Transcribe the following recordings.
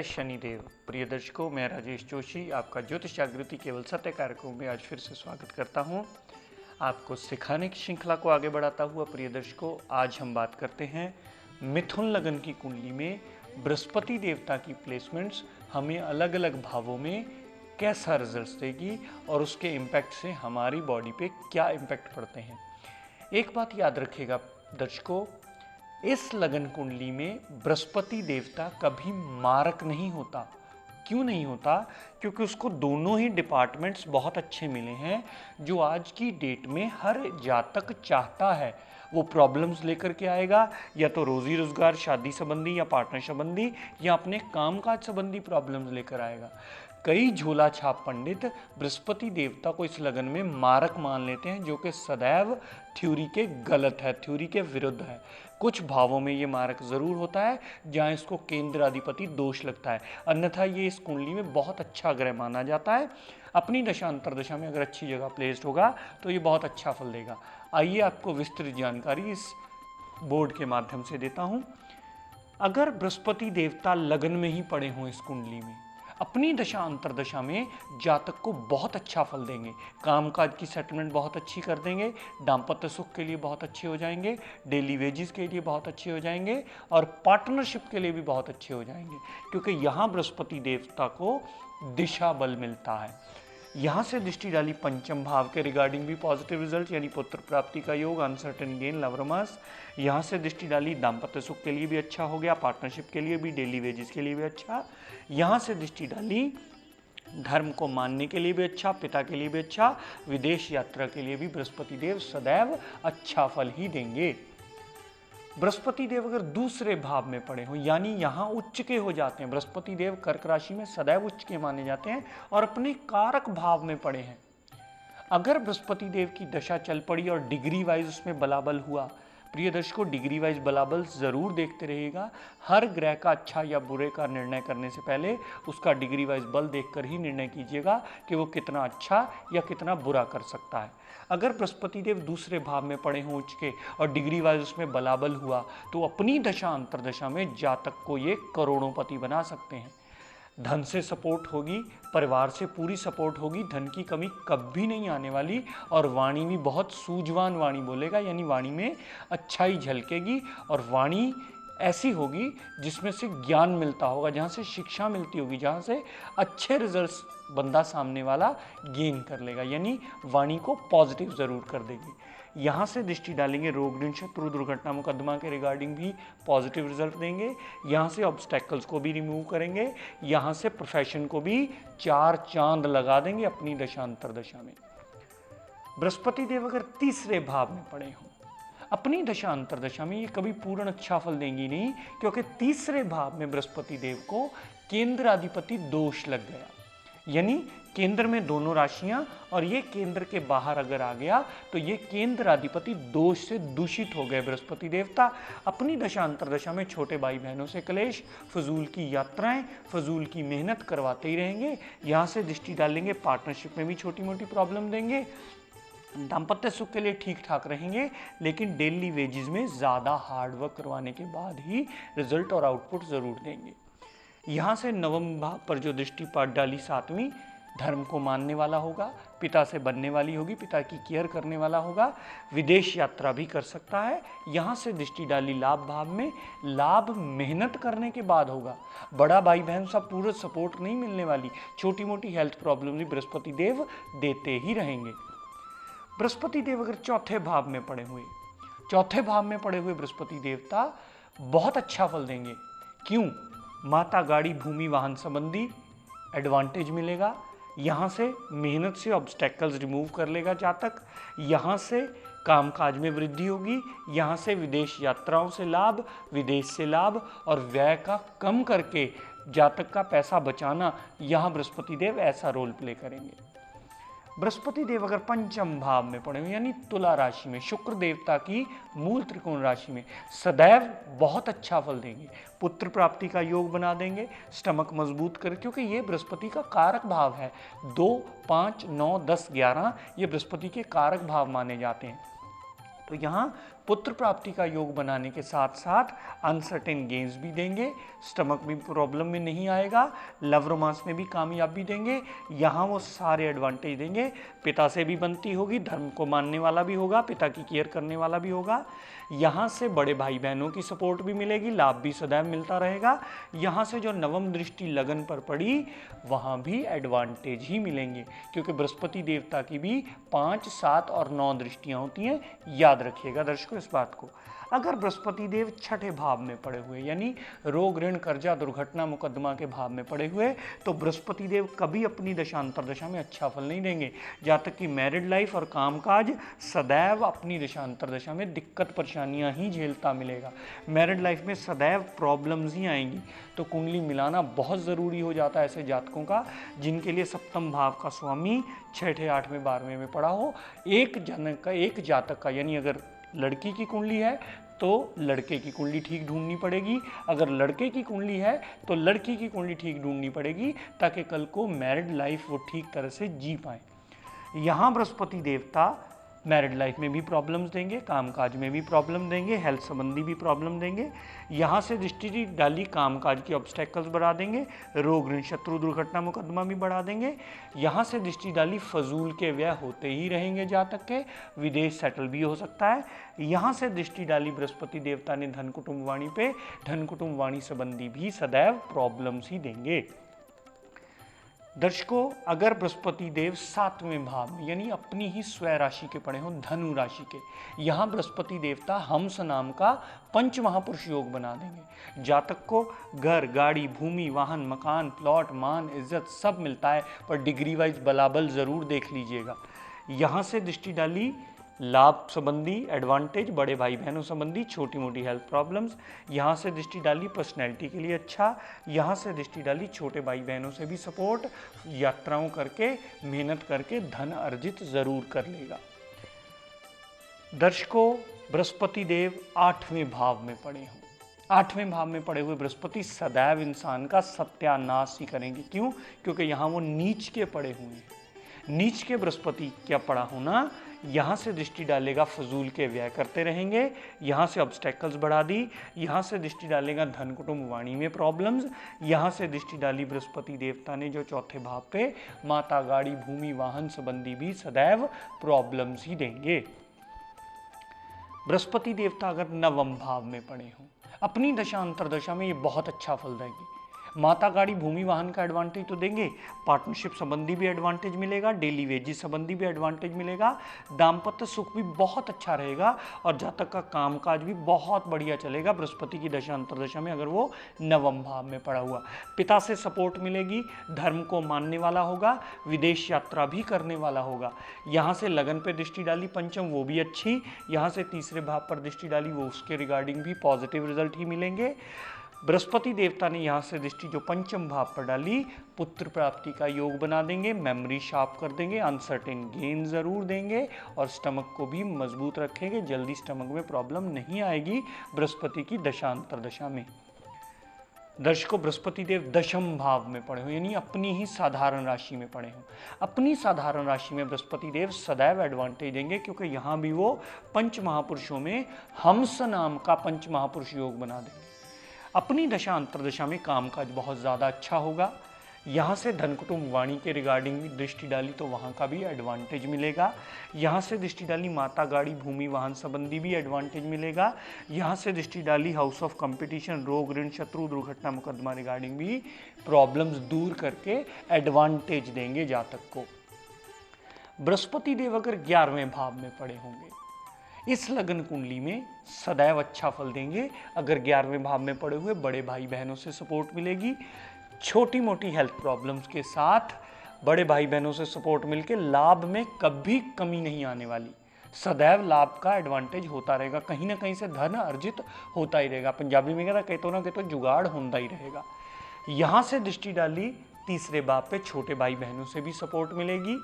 जय शनिदेव। प्रिय दर्शकों, मैं राजेश जोशी आपका ज्योतिष जागृति केवल सत्य कार्यक्रम में आज फिर से स्वागत करता हूं। आपको सिखाने की श्रृंखला को आगे बढ़ाता हुआ प्रिय दर्शकों, आज हम बात करते हैं मिथुन लगन की कुंडली में बृहस्पति देवता की प्लेसमेंट्स हमें अलग अलग भावों में कैसा रिजल्ट्स देगी और उसके इम्पैक्ट से हमारी बॉडी पे क्या इम्पैक्ट पड़ते हैं। एक बात याद रखिएगा दर्शकों, इस लगन कुंडली में बृहस्पति देवता कभी मारक नहीं होता। क्यों नहीं होता? क्योंकि उसको दोनों ही डिपार्टमेंट्स बहुत अच्छे मिले हैं जो आज की डेट में हर जातक चाहता है। वो प्रॉब्लम्स लेकर के आएगा, या तो रोजी रोजगार, शादी संबंधी या पार्टनर संबंधी, या अपने कामकाज संबंधी प्रॉब्लम्स लेकर आएगा। कई झोला छाप पंडित बृहस्पति देवता को इस लगन में मारक मान लेते हैं, जो कि सदैव थ्योरी के गलत है, थ्योरी के विरुद्ध है। कुछ भावों में ये मारक जरूर होता है जहाँ इसको केंद्राधिपति दोष लगता है, अन्यथा ये इस कुंडली में बहुत अच्छा ग्रह माना जाता है। अपनी दशा अंतरदशा में अगर अच्छी जगह प्लेस्ड होगा तो ये बहुत अच्छा फल देगा। आइए आपको विस्तृत जानकारी इस बोर्ड के माध्यम से देता हूँ। अगर बृहस्पति देवता लगन में ही पड़े हों इस कुंडली में, अपनी दशा अंतरदशा में जातक को बहुत अच्छा फल देंगे। कामकाज की सेटलमेंट बहुत अच्छी कर देंगे, दाम्पत्य सुख के लिए बहुत अच्छे हो जाएंगे, डेली वेजेस के लिए बहुत अच्छे हो जाएंगे और पार्टनरशिप के लिए भी बहुत अच्छे हो जाएंगे, क्योंकि यहाँ बृहस्पति देवता को दिशा बल मिलता है। यहाँ से दृष्टि डाली पंचम भाव के रिगार्डिंग भी पॉजिटिव रिजल्ट, यानी पुत्र प्राप्ति का योग, अनसर्टेन गेन, लव रोमांस। यहाँ से दृष्टि डाली दाम्पत्य सुख के लिए भी अच्छा हो गया, पार्टनरशिप के लिए भी, डेली वेजेस के लिए भी अच्छा। यहाँ से दृष्टि डाली धर्म को मानने के लिए भी अच्छा, पिता के लिए भी अच्छा, विदेश यात्रा के लिए भी बृहस्पति देव सदैव अच्छा फल ही देंगे। बृहस्पति देव अगर दूसरे भाव में पड़े हो, यानी यहाँ उच्च के हो जाते हैं, बृहस्पति देव कर्क राशि में सदैव उच्च के माने जाते हैं और अपने कारक भाव में पड़े हैं। अगर बृहस्पति देव की दशा चल पड़ी और डिग्री वाइज उसमें बलाबल हुआ, प्रिय दर्शकों डिग्री वाइज बलाबल जरूर देखते रहिएगा। हर ग्रह का अच्छा या बुरे का निर्णय करने से पहले उसका डिग्री वाइज बल देखकर ही निर्णय कीजिएगा कि वो कितना अच्छा या कितना बुरा कर सकता है। अगर बृहस्पति देव दूसरे भाव में पड़े हों उच्च के और डिग्री वाइज उसमें बलाबल हुआ, तो अपनी दशा अंतरदशा में जातक को ये करोड़ोंपति बना सकते हैं। धन से सपोर्ट होगी, परिवार से पूरी सपोर्ट होगी, धन की कमी कभी नहीं आने वाली और वाणी भी बहुत सूझवान वाणी बोलेगा, यानी वाणी में अच्छाई झलकेगी और वाणी ऐसी होगी जिसमें से ज्ञान मिलता होगा, जहाँ से शिक्षा मिलती होगी, जहाँ से अच्छे रिजल्ट्स बंदा सामने वाला गेन कर लेगा, यानी वाणी को पॉजिटिव जरूर कर देगी। यहाँ से दृष्टि डालेंगे रोग ऋण शत्रु दुर्घटना मुकदमा के रिगार्डिंग भी पॉजिटिव रिजल्ट देंगे। यहाँ से ऑब्स्टेकल्स को भी रिमूव करेंगे, यहाँ से प्रोफेशन को भी 4 चांद लगा देंगे अपनी दशा अंतरदशा में। बृहस्पति देव अगर तीसरे भाव में पड़े हों अपनी दशा अंतरदशा में, ये कभी पूर्ण अच्छा फल देंगी नहीं, क्योंकि तीसरे भाव में बृहस्पति देव को केंद्राधिपति दोष लग गया, यानी केंद्र में दोनों राशियां और ये केंद्र के बाहर अगर आ गया तो ये केंद्राधिपति दोष से दूषित हो गए बृहस्पति देवता। अपनी दशा अंतरदशा में छोटे भाई बहनों से क्लेश, फजूल की यात्राएं, फजूल की मेहनत करवाते ही रहेंगे। यहाँ से दृष्टि डालेंगे पार्टनरशिप में भी छोटी मोटी प्रॉब्लम देंगे, दाम्पत्य सुख के लिए ठीक ठाक रहेंगे, लेकिन डेली वेजेस में ज़्यादा हार्डवर्क करवाने के बाद ही रिजल्ट और आउटपुट ज़रूर देंगे। यहाँ से नवम भाव पर जो दृष्टि पाठ डाली सातवीं, धर्म को मानने वाला होगा, पिता से बनने वाली होगी, पिता की केयर करने वाला होगा, विदेश यात्रा भी कर सकता है। यहाँ से दृष्टि डाली लाभ भाव में, लाभ मेहनत करने के बाद होगा, बड़ा भाई बहन सब पूरा सपोर्ट नहीं मिलने वाली, छोटी मोटी हेल्थ प्रॉब्लम भी बृहस्पति देव देते ही रहेंगे। बृहस्पति देव अगर चौथे भाव में पड़े हुए, चौथे भाव में पड़े हुए बृहस्पति देवता बहुत अच्छा फल देंगे। क्यों? माता, गाड़ी, भूमि, वाहन संबंधी एडवांटेज मिलेगा। यहाँ से मेहनत से ऑब्स्टेकल्स रिमूव कर लेगा जातक। यहाँ से कामकाज में वृद्धि होगी, यहाँ से विदेश यात्राओं से लाभ, विदेश से लाभ और व्यय का कम करके जातक का पैसा बचाना, यहाँ बृहस्पति देव ऐसा रोल प्ले करेंगे। बृहस्पति देव अगर पंचम भाव में पड़े हुए, यानी तुला राशि में, शुक्र देवता की मूल त्रिकोण राशि में, सदैव बहुत अच्छा फल देंगे। पुत्र प्राप्ति का योग बना देंगे, स्टमक मजबूत कर, क्योंकि ये बृहस्पति का कारक भाव है। 2, 5, 9, 10, 11 ये बृहस्पति के कारक भाव माने जाते हैं। तो यहाँ पुत्र प्राप्ति का योग बनाने के साथ साथ अनसर्टेन गेन्स भी देंगे, स्टमक भी प्रॉब्लम में नहीं आएगा, लव रोमांस में भी कामयाबी देंगे। यहाँ वो सारे एडवांटेज देंगे। पिता से भी बनती होगी, धर्म को मानने वाला भी होगा, पिता की केयर करने वाला भी होगा। यहाँ से बड़े भाई बहनों की सपोर्ट भी मिलेगी, लाभ भी सदैव मिलता रहेगा। यहाँ से जो नवम दृष्टि लगन पर पड़ी वहाँ भी एडवांटेज ही मिलेंगे, क्योंकि बृहस्पति देवता की भी 5, 7 और 9 दृष्टियाँ होती हैं। याद रखिएगा दर्शकों इस बात को। अगर बृहस्पति देव छठे भाव में पड़े हुए यानी रोग, ऋण, कर्जा, दुर्घटना, मुकदमा के भाव में पड़े हुए, तो बृहस्पति देव कभी अपनी दशांतर दशा में अच्छा फल नहीं देंगे। जहाँ तक कि मैरिड लाइफ और कामकाज सदैव अपनी दशांतर दशा में दिक्कत परेशानियां ही झेलता मिलेगा। मैरिड लाइफ में सदैव प्रॉब्लम्स ही आएंगी। तो कुंडली मिलाना बहुत ज़रूरी हो जाता है ऐसे जातकों का जिनके लिए सप्तम भाव का स्वामी 6ठे, 8वें, 12वें में पड़ा हो। एक जातक का यानी अगर लड़की की कुंडली है तो लड़के की कुंडली ठीक ढूंढनी पड़ेगी, अगर लड़के की कुंडली है तो लड़की की कुंडली ठीक ढूंढनी पड़ेगी, ताकि कल को मैरिड लाइफ वो ठीक तरह से जी पाए। यहाँ बृहस्पति देवता मैरिड लाइफ में भी प्रॉब्लम्स देंगे, कामकाज में भी प्रॉब्लम देंगे, हेल्थ संबंधी भी प्रॉब्लम देंगे। यहाँ से दृष्टि डाली कामकाज की ऑब्स्टेकल्स बढ़ा देंगे, रोग, ऋण, शत्रु, दुर्घटना, मुकदमा भी बढ़ा देंगे। यहाँ से दृष्टि डाली फजूल के व्यय होते ही रहेंगे जातक के, विदेश सेटल भी हो सकता है। यहाँ से दृष्टि डाली बृहस्पति देवता ने धन कुटुंब वाणी पे, धन कुटुंब वाणी संबंधी भी सदैव प्रॉब्लम्स ही देंगे। दर्शकों, अगर बृहस्पति देव 7वें भाव में यानी अपनी ही स्वय राशि के पड़े हों, धनु राशि के, यहाँ बृहस्पति देवता हंस नाम का पंच महापुरुष योग बना देंगे। जातक को घर, गाड़ी, भूमि, वाहन, मकान, प्लॉट, मान, इज्जत सब मिलता है, पर डिग्री वाइज बलाबल जरूर देख लीजिएगा। यहाँ से दृष्टि डाली लाभ संबंधी एडवांटेज, बड़े भाई बहनों संबंधी छोटी मोटी हेल्थ प्रॉब्लम्स। यहाँ से दृष्टि डाली पर्सनैलिटी के लिए अच्छा। यहाँ से दृष्टि डाली छोटे भाई बहनों से भी सपोर्ट, यात्राओं करके, मेहनत करके धन अर्जित जरूर कर लेगा। दर्शकों, बृहस्पति देव 8वें भाव में पड़े हों, 8वें भाव में पड़े हुए बृहस्पति सदैव इंसान का सत्यानाश ही करेंगे। क्यों? क्योंकि यहाँ वो नीच के पड़े हुए हैं। नीच के बृहस्पति क्या पड़ा होना, यहाँ से दृष्टि डालेगा फजूल के व्यय करते रहेंगे, यहाँ से ऑब्स्टेकल्स बढ़ा दी, यहाँ से दृष्टि डालेगा धन कुटुंब वाणी में प्रॉब्लम्स, यहाँ से दृष्टि डाली बृहस्पति देवता ने जो चौथे भाव पे, माता, गाड़ी, भूमि, वाहन संबंधी भी सदैव प्रॉब्लम्स ही देंगे। बृहस्पति देवता अगर नवम भाव में पड़े हों, अपनी दशा अंतरदशा में ये बहुत अच्छा फल देंगे। माता, गाड़ी, भूमि, वाहन का एडवांटेज तो देंगे, पार्टनरशिप संबंधी भी एडवांटेज मिलेगा, डेली वेजेस संबंधी भी एडवांटेज मिलेगा, दाम्पत्य सुख भी बहुत अच्छा रहेगा, और जातक का कामकाज भी बहुत बढ़िया चलेगा बृहस्पति की दशा अंतरदशा में अगर वो नवम भाव में पड़ा हुआ। पिता से सपोर्ट मिलेगी, धर्म को मानने वाला होगा, विदेश यात्रा भी करने वाला होगा। यहाँ से लगन पे दृष्टि डाली पंचम, वो भी अच्छी। यहाँ से तीसरे भाव पर दृष्टि डाली, वो उसके रिगार्डिंग भी पॉजिटिव रिजल्ट ही मिलेंगे। बृहस्पति देवता ने यहाँ से दृष्टि जो पंचम भाव पर डाली, पुत्र प्राप्ति का योग बना देंगे, मेमोरी शार्प कर देंगे, अनसर्टेन गेन जरूर देंगे, और स्टमक को भी मजबूत रखेंगे। जल्दी स्टमक में प्रॉब्लम नहीं आएगी बृहस्पति की दशांतर दशा में। दर्शकों, बृहस्पति देव दशम भाव में पड़े हो यानी अपनी ही साधारण राशि में पड़े हो। अपनी साधारण राशि में बृहस्पति देव सदैव एडवांटेज देंगे, क्योंकि यहाँ भी वो पंच महापुरुषों में हंस नाम का पंच महापुरुष योग बना देंगे। अपनी दशा अंतरदशा में कामकाज बहुत ज़्यादा अच्छा होगा। यहाँ से धन कुटुंब वाणी के रिगार्डिंग दृष्टि डाली तो वहाँ का भी एडवांटेज मिलेगा। यहाँ से दृष्टि डाली माता, गाड़ी, भूमि, वाहन संबंधी भी एडवांटेज मिलेगा। यहाँ से दृष्टि डाली हाउस ऑफ कंपटीशन, रोग, ऋण, शत्रु, दुर्घटना, मुकदमा रिगार्डिंग भी प्रॉब्लम्स दूर करके एडवांटेज देंगे जातक को। बृहस्पति देव अगर 11वें भाव में पड़े होंगे, इस लगन कुंडली में सदैव अच्छा फल देंगे। अगर 11वें भाव में पड़े हुए, बड़े भाई बहनों से सपोर्ट मिलेगी, छोटी मोटी हेल्थ प्रॉब्लम्स के साथ बड़े भाई बहनों से सपोर्ट मिलके लाभ में कभी कमी नहीं आने वाली। सदैव लाभ का एडवांटेज होता रहेगा, कहीं ना कहीं से धन अर्जित होता ही रहेगा। पंजाबी में कहता कहते ना कहते जुगाड़ होता ही रहेगा। यहाँ से दृष्टि डाली तीसरे भाव पे, छोटे भाई बहनों से भी सपोर्ट मिलेगी,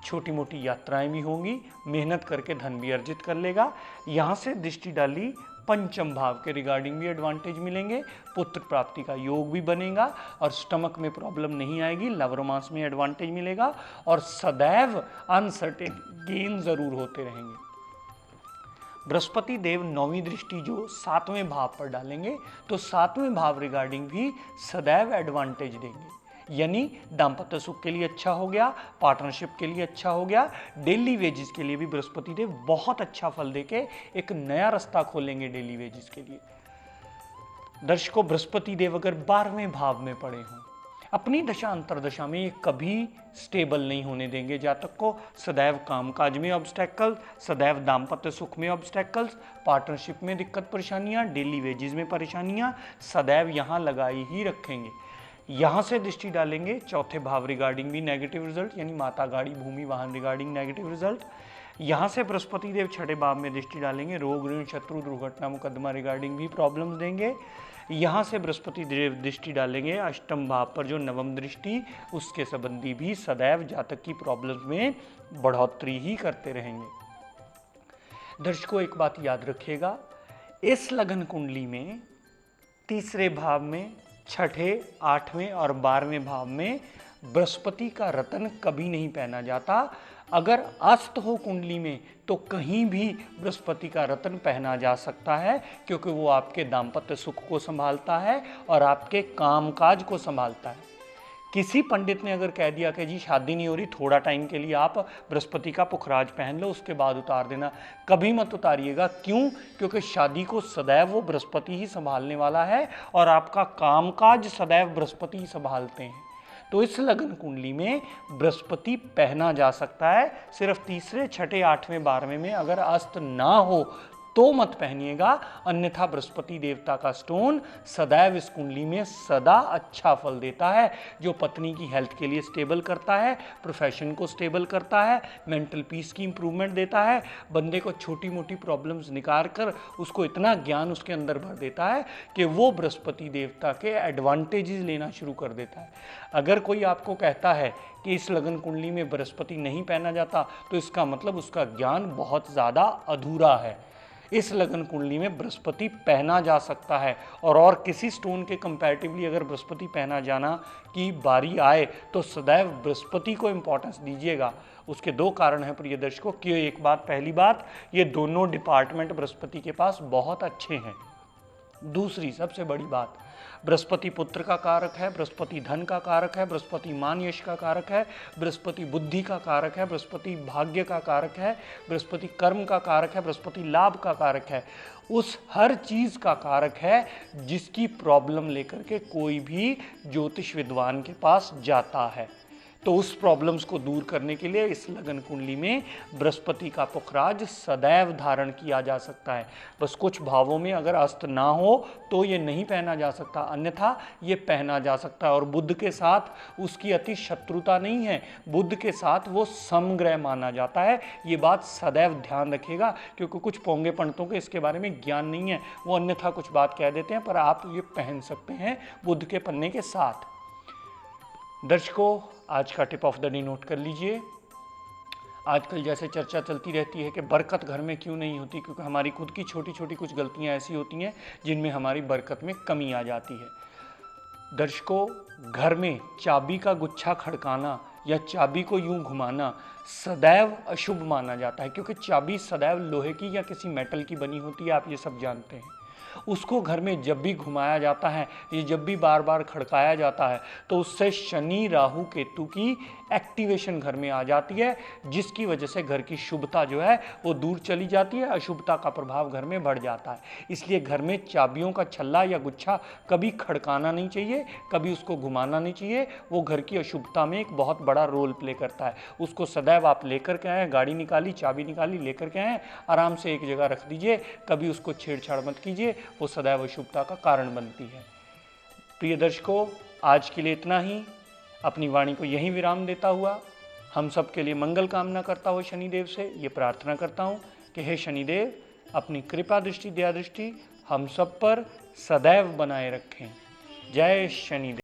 छोटी मोटी यात्राएं भी होंगी, मेहनत करके धन भी अर्जित कर लेगा। यहाँ से दृष्टि डाली पंचम भाव के रिगार्डिंग भी एडवांटेज मिलेंगे, पुत्र प्राप्ति का योग भी बनेगा, और स्टमक में प्रॉब्लम नहीं आएगी, लव रोमांस में एडवांटेज मिलेगा, और सदैव अनसर्टेन गेन जरूर होते रहेंगे। बृहस्पति देव 9वीं दृष्टि जो 7वें भाव पर डालेंगे तो 7वें भाव रिगार्डिंग भी सदैव एडवांटेज देंगे। यानी दाम्पत्य सुख के लिए अच्छा हो गया, पार्टनरशिप के लिए अच्छा हो गया, डेली वेजेस के लिए भी बृहस्पति देव बहुत अच्छा फल देके एक नया रास्ता खोलेंगे डेली वेजेस के लिए। दर्शकों, बृहस्पति देव अगर 12वें भाव में पड़े हों, अपनी दशा अंतरदशा में ये कभी स्टेबल नहीं होने देंगे जातक को। सदैव कामकाज में ऑब्स्टेकल, सदैव दाम्पत्य सुख में ऑब्स्टेकल्स, पार्टनरशिप में दिक्कत परेशानियां, डेली वेजेस में परेशानियां सदैव यहाँ लगाई ही रखेंगे। यहाँ से दृष्टि डालेंगे चौथे भाव रिगार्डिंग भी नेगेटिव रिजल्ट, यानी माता, गाड़ी, भूमि, वाहन रिगार्डिंग नेगेटिव रिजल्ट। यहाँ से बृहस्पति देव छठे भाव में दृष्टि डालेंगे, रोग, ऋण, शत्रु, दुर्घटना, मुकदमा रिगार्डिंग भी प्रॉब्लम्स देंगे। यहाँ से बृहस्पति देव दृष्टि डालेंगे अष्टम भाव पर जो नवम दृष्टि, उसके संबंधी भी सदैव जातक की प्रॉब्लम्स में बढ़ोतरी ही करते रहेंगे। दर्शकों, एक बात याद रखिएगा, इस लगन कुंडली में तीसरे भाव में, छठे, 8वें और 12वें भाव में बृहस्पति का रतन कभी नहीं पहना जाता। अगर अस्त हो कुंडली में तो कहीं भी बृहस्पति का रतन पहना जा सकता है, क्योंकि वो आपके दाम्पत्य सुख को संभालता है और आपके कामकाज को संभालता है। किसी पंडित ने अगर कह दिया कि जी शादी नहीं हो रही, थोड़ा टाइम के लिए आप बृहस्पति का पुखराज पहन लो, उसके बाद उतार देना, कभी मत उतारिएगा। क्यों? क्योंकि शादी को सदैव वो बृहस्पति ही संभालने वाला है और आपका कामकाज सदैव बृहस्पति ही संभालते हैं। तो इस लगन कुंडली में बृहस्पति पहना जा सकता है, सिर्फ तीसरे, छठे, 8वें, 12वें में अगर अस्त ना हो तो मत पहनिएगा, अन्यथा बृहस्पति देवता का स्टोन सदैव इस कुंडली में सदा अच्छा फल देता है, जो पत्नी की हेल्थ के लिए स्टेबल करता है, प्रोफेशन को स्टेबल करता है, मेंटल पीस की इंप्रूवमेंट देता है, बंदे को छोटी मोटी प्रॉब्लम्स निकाल कर उसको इतना ज्ञान उसके अंदर भर देता है कि वो बृहस्पति देवता के एडवांटेजेस लेना शुरू कर देता है। अगर कोई आपको कहता है कि इस लगन कुंडली में बृहस्पति नहीं पहना जाता, तो इसका मतलब उसका ज्ञान बहुत ज़्यादा अधूरा है। इस लगन कुंडली में बृहस्पति पहना जा सकता है, और किसी स्टोन के कंपैरेटिवली अगर बृहस्पति पहना जाना की बारी आए तो सदैव बृहस्पति को इंपॉर्टेंस दीजिएगा। उसके दो कारण हैं प्रिय दर्शकों। कि एक बात, पहली बात, ये दोनों डिपार्टमेंट बृहस्पति के पास बहुत अच्छे हैं। दूसरी सबसे बड़ी बात, बृहस्पति पुत्र का कारक है, बृहस्पति धन का कारक है, बृहस्पति मान यश का कारक है, बृहस्पति बुद्धि का कारक है, बृहस्पति भाग्य का कारक है, बृहस्पति कर्म का कारक है, बृहस्पति लाभ का कारक है। उस हर चीज का कारक है जिसकी प्रॉब्लम लेकर के कोई भी ज्योतिष विद्वान के पास जाता है। तो उस प्रॉब्लम्स को दूर करने के लिए इस लगन कुंडली में बृहस्पति का पुखराज सदैव धारण किया जा सकता है। बस कुछ भावों में अगर अस्त ना हो तो ये नहीं पहना जा सकता, अन्यथा ये पहना जा सकता है। और बुध के साथ उसकी अति शत्रुता नहीं है, बुध के साथ वो समग्रह माना जाता है। ये बात सदैव ध्यान रखिएगा, क्योंकि कुछ पोंगे पंडितों के इसके बारे में ज्ञान नहीं है, वो अन्यथा कुछ बात कह देते हैं, पर आप ये पहन सकते हैं बुध के पन्ने के साथ। दर्शकों, आज का tip of the day note कर लीजिए। आजकल जैसे चर्चा चलती रहती है कि बरकत घर में क्यों नहीं होती, क्योंकि हमारी खुद की छोटी छोटी कुछ गलतियां ऐसी होती हैं जिनमें हमारी बरकत में कमी आ जाती है। दर्शकों, घर में चाबी का गुच्छा खड़काना या चाबी को यूं घुमाना सदैव अशुभ माना जाता है, क्योंकि चाबी सदैव लोहे की या किसी मेटल की बनी होती है, आप ये सब जानते हैं। उसको घर में जब भी घुमाया जाता है, ये जब भी बार बार खड़काया जाता है, तो उससे शनि, राहु, केतु की एक्टिवेशन घर में आ जाती है, जिसकी वजह से घर की शुभता जो है वो दूर चली जाती है, अशुभता का प्रभाव घर में बढ़ जाता है। इसलिए घर में चाबियों का छल्ला या गुच्छा कभी खड़काना नहीं चाहिए, कभी उसको घुमाना नहीं चाहिए। वो घर की अशुभता में एक बहुत बड़ा रोल प्ले करता है। उसको सदैव आप लेकर के आएँ, गाड़ी निकाली, चाबी निकाली, लेकर के आएँ, आराम से एक जगह रख दीजिए, कभी उसको छेड़छाड़ मत कीजिए, वो सदैव अशुभता का कारण बनती है। प्रिय दर्शकों, आज के लिए इतना ही। अपनी वाणी को यहीं विराम देता हुआ हम सब के लिए मंगल कामना करता हुआ शनिदेव से ये प्रार्थना करता हूँ कि हे शनिदेव, अपनी कृपा दृष्टि, दया दृष्टि हम सब पर सदैव बनाए रखें। जय शनिदेव।